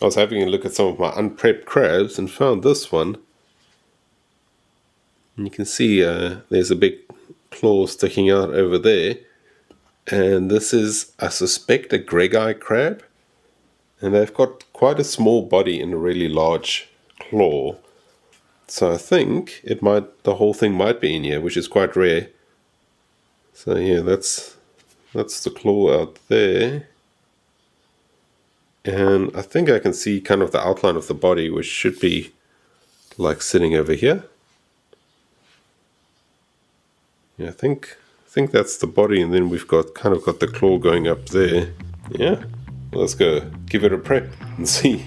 I was having a look at some of my unprepped crabs and found this one. And you can see there's a big claw sticking out over there. And this is, I suspect, a greggi crab. And they've got quite a small body and a really large claw. So I think the whole thing might be in here, which is quite rare. So yeah, that's the claw out there. And I think I can see kind of the outline of the body, which should be like sitting over here. Yeah, I think that's the body, and then we've got the claw going up there. Yeah, let's go give it a prep and see.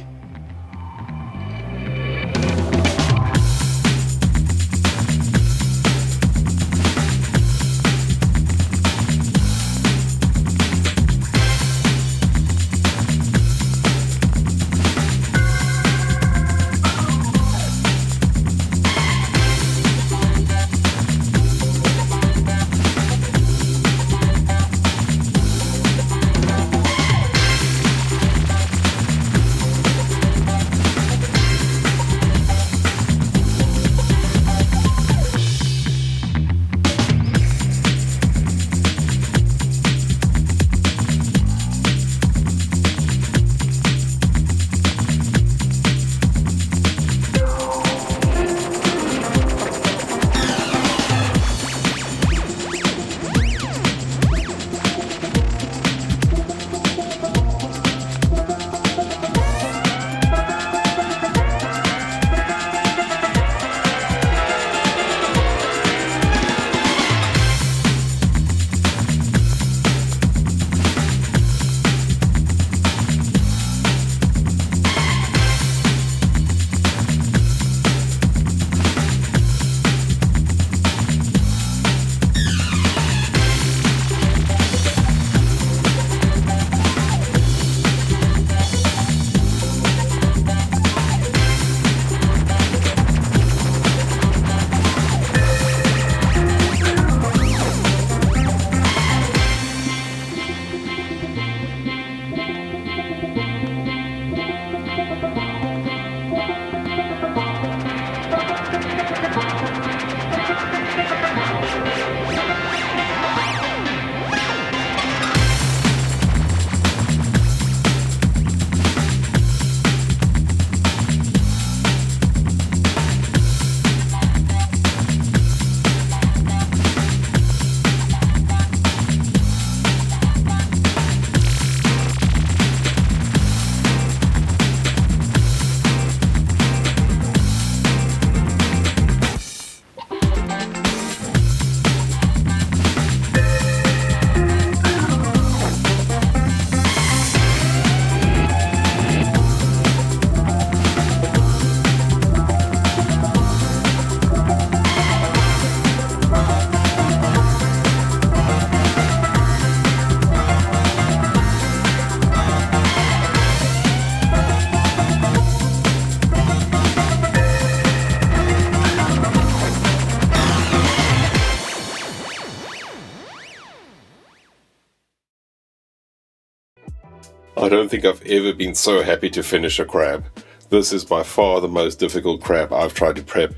I don't think I've ever been so happy to finish a crab. This is by far the most difficult crab I've tried to prep.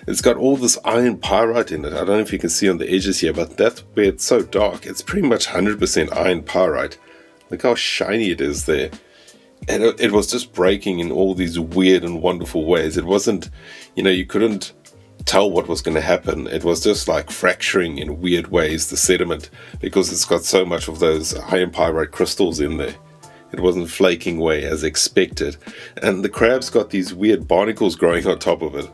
It's got all this iron pyrite in it. I don't know if you can see on the edges here, but that's where it's so dark. It's pretty much 100% iron pyrite. Look how shiny it is there. And it was just breaking in all these weird and wonderful ways. It wasn't, you couldn't tell what was going to happen. It was just like fracturing in weird ways, the sediment, because it's got so much of those iron pyrite crystals in there. It wasn't flaking away as expected. And the crab's got these weird barnacles growing on top of it.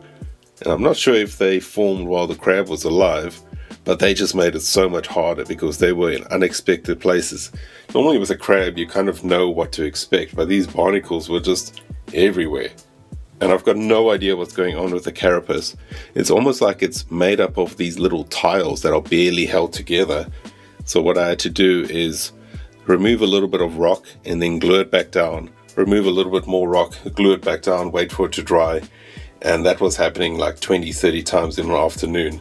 And I'm not sure if they formed while the crab was alive, but they just made it so much harder because they were in unexpected places. Normally with a crab you kind of know what to expect, but these barnacles were just everywhere. And I've got no idea what's going on with the carapace. It's almost like it's made up of these little tiles that are barely held together. So what I had to do is remove a little bit of rock and then glue it back down, remove a little bit more rock, glue it back down, wait for it to dry, and that was happening like 20-30 times in the afternoon.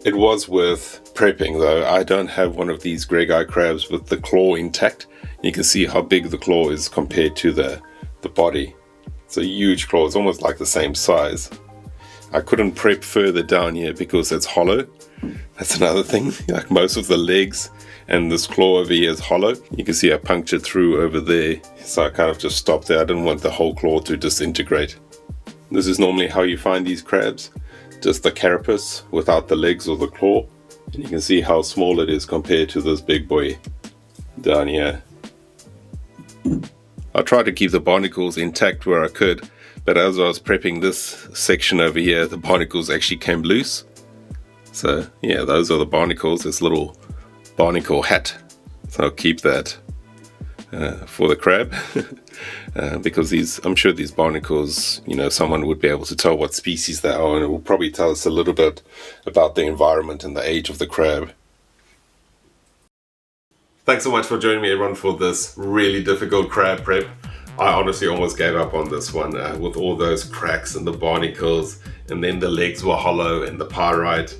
It was worth prepping though. I don't have one of these greggi crabs with the claw intact. You can see how big the claw is compared to the body. It's a huge claw, it's almost like the same size. I couldn't prep further down here because it's hollow. That's another thing, like most of the legs and this claw over here is hollow. You can see I punctured through over there, so I kind of just stopped there. I didn't want the whole claw to disintegrate. This is normally how you find these crabs, just the carapace without the legs or the claw. And you can see how small it is compared to this big boy down here. I tried to keep the barnacles intact where I could, but as I was prepping this section over here, the barnacles actually came loose. So yeah, those are the barnacles, this little barnacle hat. So I'll keep that for the crab because I'm sure these barnacles, you know, someone would be able to tell what species they are, and it will probably tell us a little bit about the environment and the age of the crab. Thanks so much for joining me, everyone, for this really difficult crab prep. I honestly almost gave up on this one with all those cracks and the barnacles, and then the legs were hollow and the pyrite.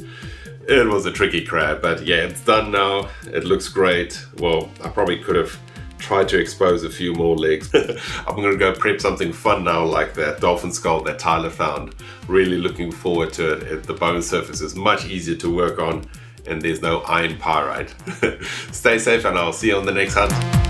It was a tricky crab, but yeah, it's done now. It looks great. Well, I probably could have tried to expose a few more legs. I'm gonna go prep something fun now, like that dolphin skull that Tyler found. Really looking forward to it. The bone surface is much easier to work on, and there's no iron pyrite. Stay safe, and I'll see you on the next hunt.